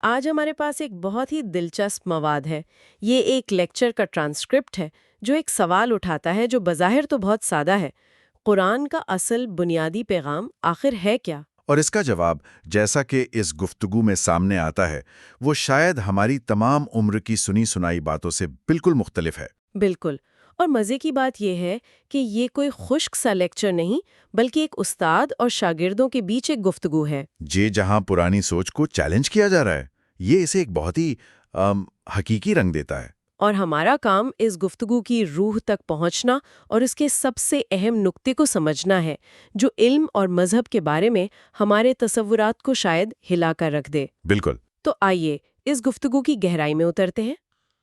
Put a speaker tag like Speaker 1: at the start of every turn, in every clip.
Speaker 1: آج ہمارے پاس ایک بہت ہی دلچسپ مواد ہے۔ یہ ایک لیکچر کا ٹرانسکرپٹ ہے جو ایک سوال اٹھاتا ہے جو بظاہر تو بہت سادہ ہے۔ قرآن کا اصل بنیادی پیغام آخر ہے کیا؟
Speaker 2: اور اس کا جواب، جیسا کہ اس گفتگو میں سامنے آتا ہے، وہ شاید ہماری تمام عمر کی سنی سنائی باتوں سے بالکل مختلف ہے۔
Speaker 1: بالکل۔ اور مزے کی بات یہ ہے کہ یہ کوئی خشک سا لیکچر نہیں، بلکہ ایک استاد اور شاگردوں کے بیچ ایک گفتگو ہے۔
Speaker 2: جہاں پرانی سوچ کو چیلنج کیا جا رہا ہے، یہ اسے ایک بہت ہی حقیقی رنگ دیتا ہے۔
Speaker 1: اور ہمارا کام اس گفتگو کی روح تک پہنچنا اور اس کے سب سے اہم نقطے کو سمجھنا ہے جو علم اور مذہب کے بارے میں ہمارے تصورات کو شاید ہلا کر رکھ دے۔
Speaker 2: بالکل۔
Speaker 1: تو آئیے اس گفتگو کی گہرائی میں اترتے ہیں۔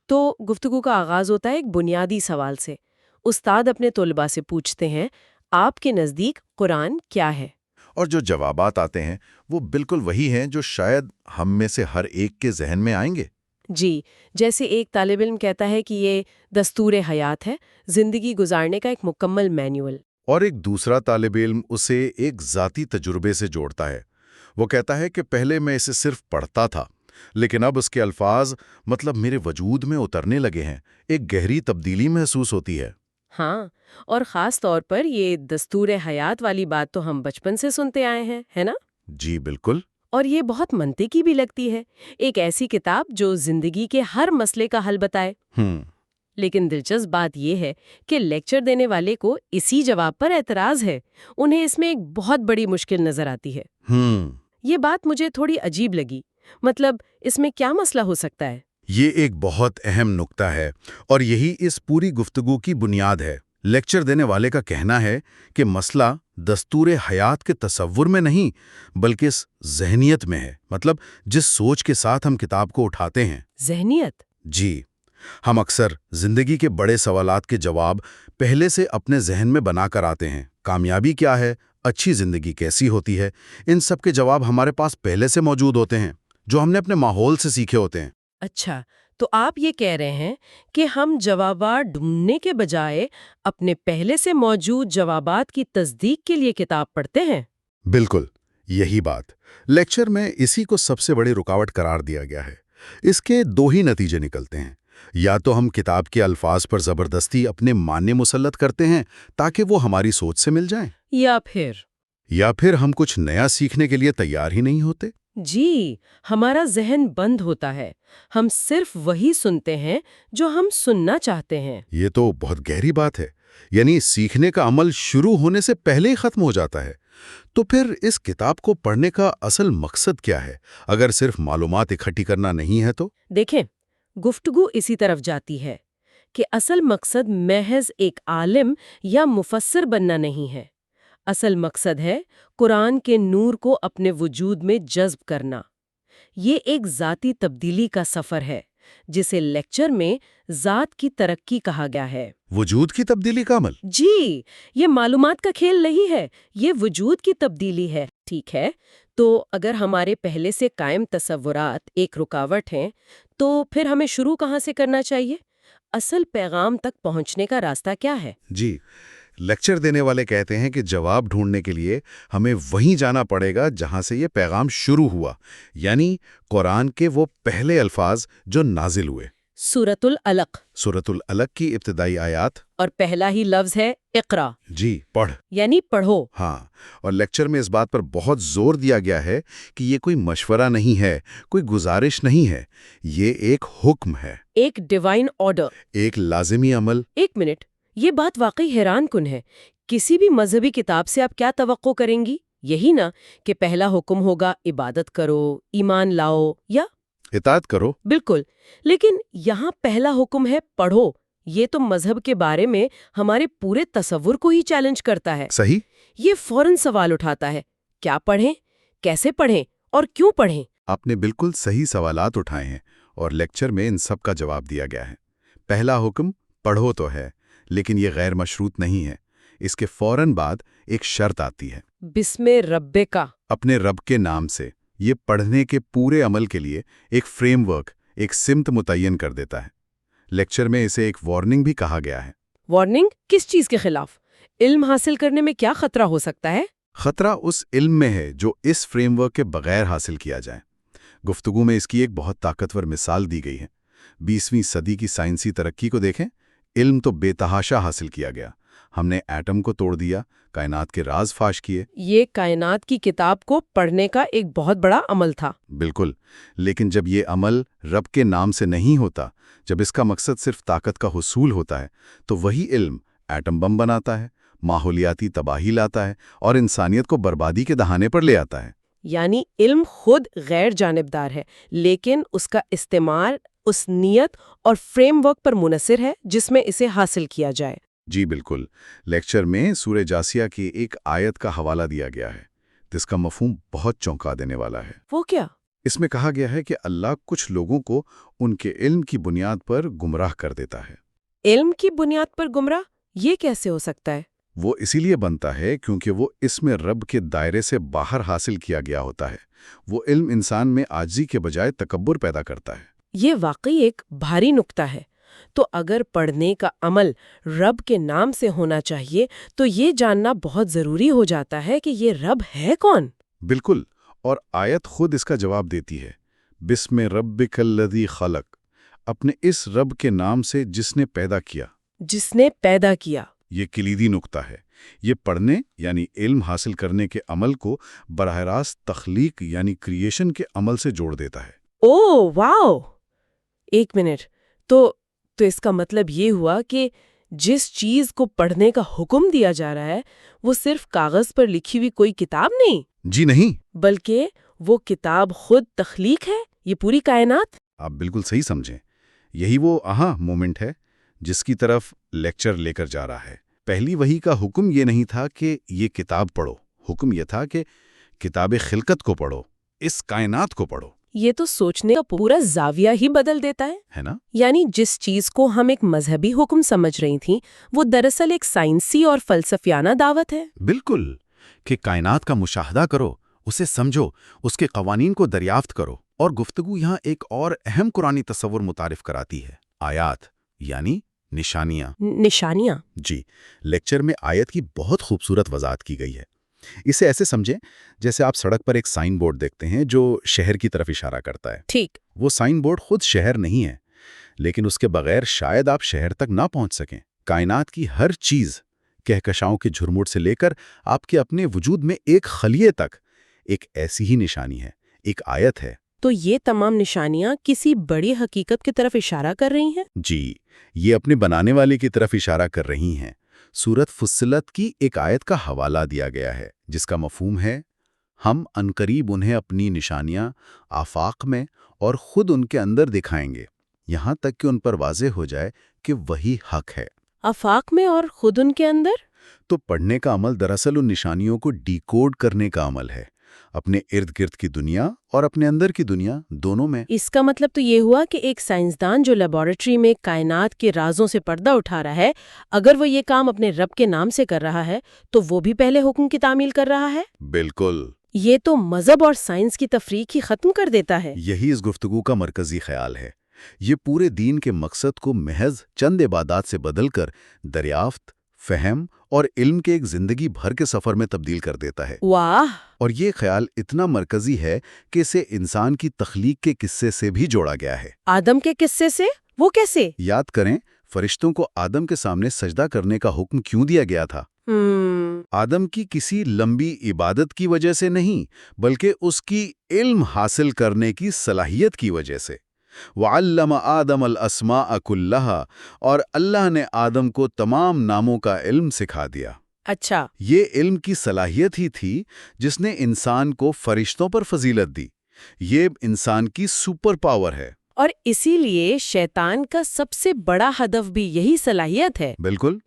Speaker 1: تو گفتگو کا آغاز ہوتا ہے ایک بنیادی سوال سے۔ استاد اپنے طلباء سے پوچھتے ہیں، آپ کے نزدیک قرآن کیا ہے؟
Speaker 2: اور جو جوابات آتے ہیں وہ بالکل وہی ہیں جو شاید ہم میں سے ہر ایک کے ذہن میں آئیں گے۔
Speaker 1: جی، جیسے ایک طالب علم کہتا ہے کہ یہ دستور حیات ہے، زندگی گزارنے کا ایک مکمل مینول۔
Speaker 2: اور ایک دوسرا طالب علم اسے ایک ذاتی تجربے سے جوڑتا ہے۔ وہ کہتا ہے کہ پہلے میں اسے صرف پڑھتا تھا، لیکن اب اس کے الفاظ میرے وجود میں اترنے لگے ہیں، ایک گہری تبدیلی محسوس ہوتی ہے۔
Speaker 1: ہاں، اور خاص طور پر یہ دستور حیات والی بات تو ہم بچپن سے سنتے آئے ہیں، ہے نا؟
Speaker 2: جی بالکل۔
Speaker 1: اور یہ بہت منطقی بھی لگتی ہے، ایک ایسی کتاب جو زندگی کے ہر مسئلے کا حل بتائے۔ لیکن دلچسپ بات یہ ہے کہ لیکچر دینے والے کو اسی جواب پر اعتراض ہے، انہیں اس میں ایک بہت بڑی مشکل نظر آتی ہے۔ یہ بات مجھے تھوڑی عجیب لگی، مطلب اس میں کیا مسئلہ ہو سکتا ہے؟
Speaker 2: یہ ایک بہت اہم نقطہ ہے اور یہی اس پوری گفتگو کی بنیاد ہے۔ لیکچر دینے والے کا کہنا ہے کہ مسئلہ دستور حیات کے تصور میں نہیں بلکہ اس ذہنیت میں ہے، مطلب جس سوچ کے ساتھ ہم کتاب کو اٹھاتے ہیں۔
Speaker 1: ذہنیت؟
Speaker 2: جی، ہم اکثر زندگی کے بڑے سوالات کے جواب پہلے سے اپنے ذہن میں بنا کر آتے ہیں۔ کامیابی کیا ہے؟ اچھی زندگی کیسی ہوتی ہے؟ ان سب کے جواب ہمارے پاس پہلے سے موجود ہوتے ہیں، جو ہم نے اپنے ماحول سے سیکھے ہوتے ہیں۔
Speaker 1: اچھا، تو آپ یہ کہہ رہے ہیں کہ ہم جوابات ڈھونڈنے کے بجائے اپنے پہلے سے موجود جوابات کی تصدیق کے لیے کتاب پڑھتے ہیں؟
Speaker 2: بالکل، یہی بات لیکچر میں اسی کو سب سے بڑی رکاوٹ قرار دیا گیا ہے۔ اس کے دو ہی نتیجے نکلتے ہیں، یا تو ہم کتاب کے الفاظ پر زبردستی اپنے معنی مسلط کرتے ہیں تاکہ وہ ہماری سوچ سے مل جائیں، یا پھر ہم کچھ نیا سیکھنے کے لیے تیار ہی نہیں ہوتے۔
Speaker 1: جی، ہمارا ذہن بند ہوتا ہے، ہم صرف وہی سنتے ہیں جو ہم سننا چاہتے ہیں۔
Speaker 2: یہ تو بہت گہری بات ہے، یعنی سیکھنے کا عمل شروع ہونے سے پہلے ہی ختم ہو جاتا ہے۔ تو پھر اس کتاب کو پڑھنے کا اصل مقصد کیا ہے، اگر صرف معلومات اکٹھی کرنا نہیں ہے تو؟
Speaker 1: دیکھیں، گفتگو اسی طرف جاتی ہے کہ اصل مقصد محض ایک عالم یا مفسر بننا نہیں ہے۔ اصل مقصد ہے قرآن کے نور کو اپنے وجود میں جذب کرنا۔ یہ ایک ذاتی تبدیلی کا سفر ہے جسے لیکچر میں ذات کی ترقی کہا گیا ہے۔
Speaker 2: وجود کی تبدیلی کا عمل؟
Speaker 1: جی، یہ معلومات کا کھیل نہیں ہے، یہ وجود کی تبدیلی ہے۔ ٹھیک ہے، تو اگر ہمارے پہلے سے قائم تصورات ایک رکاوٹ ہیں تو پھر ہمیں شروع کہاں سے کرنا چاہیے؟ اصل پیغام تک پہنچنے کا راستہ کیا ہے؟
Speaker 2: جی، لیکچر دینے والے کہتے ہیں کہ جواب ڈھونڈنے کے لیے ہمیں وہیں جانا پڑے گا جہاں سے یہ پیغام شروع ہوا، یعنی قرآن کے وہ پہلے الفاظ جو نازل ہوئے۔
Speaker 1: سورۃ العلق۔
Speaker 2: سورۃ العلق کی ابتدائی آیات،
Speaker 1: اور پہلا ہی لفظ ہے اقرا،
Speaker 2: جی پڑھ،
Speaker 1: یعنی پڑھو۔
Speaker 2: ہاں، اور لیکچر میں اس بات پر بہت زور دیا گیا ہے کہ یہ کوئی مشورہ نہیں ہے، کوئی گزارش نہیں ہے، یہ ایک حکم ہے،
Speaker 1: ایک ڈیوائن آرڈر،
Speaker 2: ایک لازمی عمل۔
Speaker 1: ایک منٹ، یہ بات واقعی حیران کن ہے۔ کسی بھی مذہبی کتاب سے آپ کیا توقع کریں گی؟ یہی نا کہ پہلا حکم ہوگا عبادت کرو، ایمان لاؤ یا
Speaker 2: اطاعت کرو۔
Speaker 1: بالکل، لیکن یہاں پہلا حکم ہے پڑھو۔ یہ تو مذہب کے بارے میں ہمارے پورے تصور کو ہی چیلنج کرتا ہے۔
Speaker 2: صحیح۔
Speaker 1: یہ فوراً سوال اٹھاتا ہے، کیا پڑھیں، کیسے پڑھیں اور کیوں پڑھیں؟
Speaker 2: آپ نے بالکل صحیح سوالات اٹھائے ہیں اور لیکچر میں ان سب کا جواب دیا گیا ہے۔ پہلا حکم پڑھو تو ہے، لیکن یہ غیر مشروط نہیں ہے۔ اس کے فوراً بعد ایک شرط آتی ہے،
Speaker 1: بسم ربک،
Speaker 2: اپنے رب کے نام سے۔ یہ پڑھنے کے پورے عمل کے لیے ایک فریم ورک، ایک سمت متعین کر دیتا ہے۔ لیکچر میں اسے ایک وارننگ بھی کہا گیا ہے۔
Speaker 1: وارننگ کس چیز کے خلاف؟ علم حاصل کرنے میں کیا خطرہ ہو سکتا ہے؟
Speaker 2: خطرہ اس علم میں ہے جو اس فریم ورک کے بغیر حاصل کیا جائے۔ گفتگو میں اس کی ایک بہت طاقتور مثال دی گئی ہے۔ 20ویں صدی کی سائنسی ترقی کو دیکھیں، علم تو بے تحاشا حاصل کیا گیا۔ ہم نے ایٹم کو توڑ دیا، کائنات کے راز فاش کیے۔
Speaker 1: یہ کائنات کی کتاب کو پڑھنے کا ایک بہت بڑا عمل تھا۔
Speaker 2: بالکل، لیکن جب یہ عمل رب کے نام سے نہیں ہوتا، جب اس کا مقصد صرف طاقت کا حصول ہوتا ہے، تو وہی علم ایٹم بم بناتا ہے، ماحولیاتی تباہی لاتا ہے اور انسانیت کو بربادی کے دہانے پر لے آتا ہے۔
Speaker 1: یعنی علم خود غیر جانبدار ہے، لیکن اس کا استعمال اس نیت اور فریم ورک پر منحصر ہے جس میں اسے حاصل کیا جائے۔
Speaker 2: جی بالکل، لیکچر میں سورہ جاسیہ کی ایک آیت کا حوالہ دیا گیا ہے جس کا مفہوم بہت چونکا دینے والا ہے۔
Speaker 1: وہ کیا؟
Speaker 2: اس میں کہا گیا ہے کہ اللہ کچھ لوگوں کو ان کے علم کی بنیاد پر گمراہ کر دیتا ہے۔
Speaker 1: علم کی بنیاد پر گمراہ؟ یہ کیسے ہو سکتا ہے؟
Speaker 2: وہ اسی لیے بنتا ہے کیونکہ وہ اس میں رب کے دائرے سے باہر حاصل کیا گیا ہوتا ہے۔ وہ علم انسان میں عاجزی کے بجائے تکبر پیدا کرتا ہے۔
Speaker 1: یہ واقعی ایک بھاری نکتہ ہے۔ تو اگر پڑھنے کا عمل رب کے نام سے ہونا چاہیے تو یہ جاننا بہت ضروری ہو جاتا ہے کہ یہ رب ہے کون؟
Speaker 2: بالکل، اور آیت خود اس کا جواب دیتی ہے۔ بسم ربک الذی خلق، اپنے اس رب کے نام سے جس نے پیدا کیا۔
Speaker 1: جس نے پیدا کیا۔
Speaker 2: یہ کلیدی نکتہ ہے۔ یہ پڑھنے یعنی علم حاصل کرنے کے عمل کو براہ راست تخلیق یعنی کریشن کے عمل سے جوڑ دیتا ہے۔
Speaker 1: اوہ واو! ایک منٹ، تو اس کا مطلب یہ ہوا کہ جس چیز کو پڑھنے کا حکم دیا جا رہا ہے وہ صرف کاغذ پر لکھی ہوئی کوئی کتاب نہیں،
Speaker 2: جی نہیں،
Speaker 1: بلکہ وہ کتاب خود تخلیق ہے، یہ پوری کائنات۔
Speaker 2: آپ بالکل صحیح سمجھیں۔ یہی وہ مومنٹ ہے جس کی طرف لیکچر لے کر جا رہا ہے۔ پہلی وحی کا حکم یہ نہیں تھا کہ یہ کتاب پڑھو، حکم یہ تھا کہ کتاب خلقت کو پڑھو، اس کائنات کو پڑھو۔
Speaker 1: یہ تو سوچنے کا پورا زاویہ ہی بدل دیتا ہے
Speaker 2: نا؟
Speaker 1: یعنی جس چیز کو ہم ایک مذہبی حکم سمجھ رہی تھیں وہ دراصل ایک سائنسی اور فلسفیانہ دعوت ہے۔
Speaker 2: بالکل، کہ کائنات کا مشاہدہ کرو، اسے سمجھو، اس کے قوانین کو دریافت کرو۔ اور گفتگو یہاں ایک اور اہم قرآنی تصور متعارف کراتی ہے، آیات یعنی نشانیاں۔
Speaker 1: نشانیاں؟
Speaker 2: جی، لیکچر میں آیت کی بہت خوبصورت وضاحت کی گئی ہے۔ اسے ایسے سمجھیں جیسے آپ سڑک پر ایک سائن بورڈ دیکھتے ہیں جو شہر کی طرف اشارہ کرتا ہے۔
Speaker 1: ٹھیک۔
Speaker 2: وہ سائن بورڈ خود شہر نہیں ہے، لیکن اس کے بغیر شاید آپ شہر تک نہ پہنچ سکیں۔ کائنات کی ہر چیز، کہکشاؤں کے جھرمٹ سے لے کر آپ کے اپنے وجود میں ایک خلیے تک، ایک ایسی ہی نشانی ہے، ایک آیت ہے۔
Speaker 1: تو یہ تمام نشانیاں کسی بڑی حقیقت کی طرف اشارہ کر رہی ہیں؟
Speaker 2: جی، یہ اپنے بنانے والے کی طرف اشارہ کر رہی ہیں۔ سورت فصلت کی ایک آیت کا حوالہ دیا گیا ہے جس کا مفہوم ہے، ہم عنقریب انہیں اپنی نشانیاں آفاق میں اور خود ان کے اندر دکھائیں گے، یہاں تک کہ ان پر واضح ہو جائے کہ وہی حق ہے۔
Speaker 1: آفاق میں اور خود ان کے اندر؟
Speaker 2: تو پڑھنے کا عمل دراصل ان نشانیوں کو ڈیکوڈ کرنے کا عمل ہے، اپنے ارد گرد کی دنیا اور اپنے اندر کی دنیا دونوں میں۔
Speaker 1: اس کا مطلب تو یہ ہوا کہ ایک سائنسدان جو لیبارٹری میں کائنات کے رازوں سے پردہ اٹھا رہا ہے، اگر وہ یہ کام اپنے رب کے نام سے کر رہا ہے تو وہ بھی پہلے حکم کی تعمیل کر رہا ہے۔
Speaker 2: بالکل،
Speaker 1: یہ تو مذہب اور سائنس کی تفریق ہی ختم کر دیتا ہے۔
Speaker 2: یہی اس گفتگو کا مرکزی خیال ہے۔ یہ پورے دین کے مقصد کو محض چند عبادات سے بدل کر دریافت، فہم اور علم کے ایک زندگی بھر کے سفر میں تبدیل کر دیتا ہے۔
Speaker 1: واہ!
Speaker 2: اور یہ خیال اتنا مرکزی ہے کہ اسے انسان کی تخلیق کے قصے سے بھی جوڑا گیا ہے۔
Speaker 1: آدم کے قصے سے؟ وہ کیسے؟
Speaker 2: یاد کریں، فرشتوں کو آدم کے سامنے سجدہ کرنے کا حکم کیوں دیا گیا تھا؟ آدم کی کسی لمبی عبادت کی وجہ سے نہیں، بلکہ اس کی علم حاصل کرنے کی صلاحیت کی وجہ سے۔ وَعَلَّمَ آدَمَ الْأَسْمَاءَ كُلَّهَا، اور اللہ نے آدم کو تمام ناموں کا علم سکھا دیا۔
Speaker 1: اچھا،
Speaker 2: یہ علم کی صلاحیت ہی تھی جس نے انسان کو فرشتوں پر فضیلت دی۔ یہ انسان کی سپر پاور ہے۔
Speaker 1: اور اسی لیے شیطان کا سب سے بڑا ہدف بھی یہی صلاحیت ہے۔
Speaker 2: بالکل،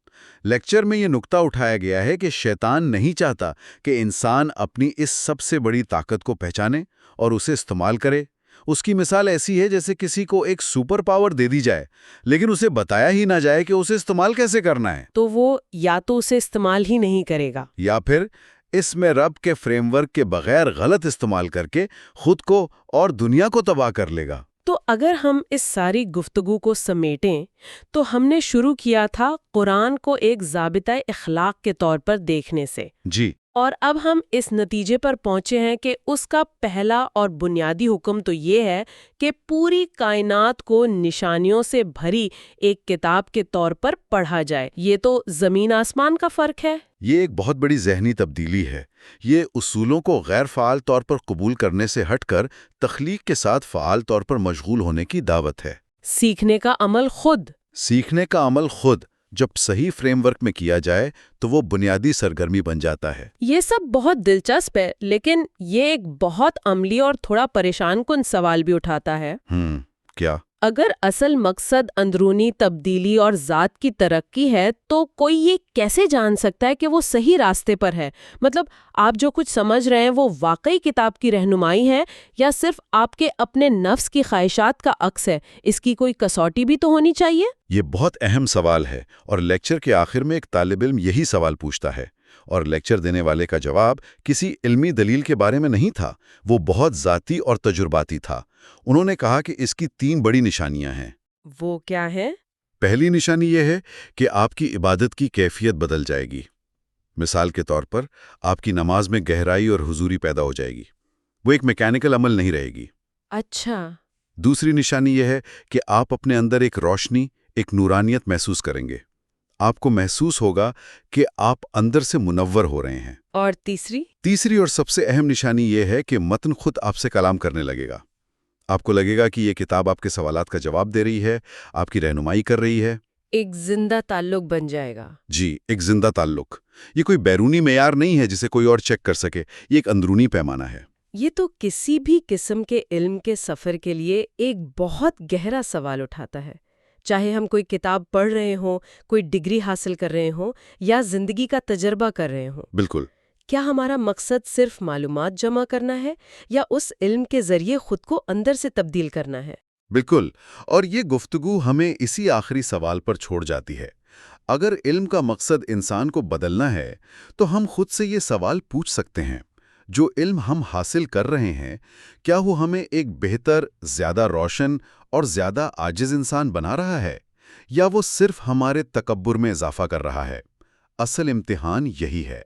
Speaker 2: لیکچر میں یہ نکتہ اٹھایا گیا ہے کہ شیطان نہیں چاہتا کہ انسان اپنی اس سب سے بڑی طاقت کو پہچانے اور اسے استعمال کرے۔ اس کی مثال ایسی ہے جیسے کسی کو ایک سپر پاور دے دی جائے لیکن اسے بتایا ہی نہ جائے کہ اسے استعمال کیسے کرنا ہے۔
Speaker 1: تو وہ یا تو اسے استعمال ہی نہیں کرے گا،
Speaker 2: یا پھر اس میں رب کے فریم ورک کے بغیر غلط استعمال کر کے خود کو اور دنیا کو تباہ کر لے گا۔
Speaker 1: تو اگر ہم اس ساری گفتگو کو سمیٹیں تو ہم نے شروع کیا تھا قرآن کو ایک ضابطۂ اخلاق کے طور پر دیکھنے سے۔
Speaker 2: جی،
Speaker 1: اور اب ہم اس نتیجے پر پہنچے ہیں کہ اس کا پہلا اور بنیادی حکم تو یہ ہے کہ پوری کائنات کو نشانیوں سے بھری ایک کتاب کے طور پر پڑھا جائے۔ یہ تو زمین آسمان کا فرق ہے۔
Speaker 2: یہ ایک بہت بڑی ذہنی تبدیلی ہے۔ یہ اصولوں کو غیر فعال طور پر قبول کرنے سے ہٹ کر تخلیق کے ساتھ فعال طور پر مشغول ہونے کی دعوت ہے۔
Speaker 1: سیکھنے کا عمل خود۔
Speaker 2: سیکھنے کا عمل خود جب صحیح فریم ورک میں کیا جائے تو وہ بنیادی سرگرمی بن جاتا ہے۔
Speaker 1: یہ سب بہت دلچسپ ہے، لیکن یہ ایک بہت عملی اور تھوڑا پریشان کن سوال بھی اٹھاتا ہے۔
Speaker 2: کیا؟
Speaker 1: اگر اصل مقصد اندرونی تبدیلی اور ذات کی ترقی ہے تو کوئی یہ کیسے جان سکتا ہے کہ وہ صحیح راستے پر ہے؟ مطلب آپ جو کچھ سمجھ رہے ہیں وہ واقعی کتاب کی رہنمائی ہے یا صرف آپ کے اپنے نفس کی خواہشات کا عکس ہے؟ اس کی کوئی کسوٹی بھی تو ہونی چاہیے۔
Speaker 2: یہ بہت اہم سوال ہے اور لیکچر کے آخر میں ایک طالب علم یہی سوال پوچھتا ہے، اور لیکچر دینے والے کا جواب کسی علمی دلیل کے بارے میں نہیں تھا، وہ بہت ذاتی اور تجرباتی تھا۔ انہوں نے کہا کہ اس کی 3 بڑی نشانیاں ہیں۔
Speaker 1: وہ کیا ہے؟
Speaker 2: پہلی نشانی یہ ہے کہ آپ کی عبادت کی کیفیت بدل جائے گی۔ مثال کے طور پر آپ کی نماز میں گہرائی اور حضوری پیدا ہو جائے گی، وہ ایک میکینیکل عمل نہیں رہے گی۔
Speaker 1: اچھا۔
Speaker 2: دوسری نشانی یہ ہے کہ آپ اپنے اندر ایک روشنی، ایک نورانیت محسوس کریں گے۔ آپ کو محسوس ہوگا کہ آپ اندر سے منور ہو رہے ہیں۔
Speaker 1: اور تیسری؟
Speaker 2: تیسری اور سب سے اہم نشانی یہ ہے کہ متن خود آپ سے کلام کرنے لگے گا۔ آپ کو لگے گا کہ یہ کتاب آپ کے سوالات کا جواب دے رہی ہے، آپ کی رہنمائی کر رہی ہے۔
Speaker 1: ایک زندہ تعلق بن جائے گا۔
Speaker 2: جی، ایک زندہ تعلق۔ یہ کوئی بیرونی معیار نہیں ہے جسے کوئی اور چیک کر سکے، یہ ایک اندرونی پیمانہ ہے۔
Speaker 1: یہ تو کسی بھی قسم کے علم کے سفر کے لیے ایک بہت گہرا سوال اٹھاتا ہے، چاہے ہم کوئی کتاب پڑھ رہے ہوں، کوئی ڈگری حاصل کر رہے ہوں یا زندگی کا تجربہ کر رہے ہوں۔
Speaker 2: بالکل۔
Speaker 1: کیا ہمارا مقصد صرف معلومات جمع کرنا ہے یا اس علم کے ذریعے خود کو اندر سے تبدیل کرنا ہے؟
Speaker 2: بالکل، اور یہ گفتگو ہمیں اسی آخری سوال پر چھوڑ جاتی ہے۔ اگر علم کا مقصد انسان کو بدلنا ہے تو ہم خود سے یہ سوال پوچھ سکتے ہیں، جو علم ہم حاصل کر رہے ہیں کیا وہ ہمیں ایک بہتر، زیادہ روشن اور زیادہ عاجز انسان بنا رہا ہے، یا وہ صرف ہمارے تکبر میں اضافہ کر رہا ہے؟ اصل امتحان یہی ہے۔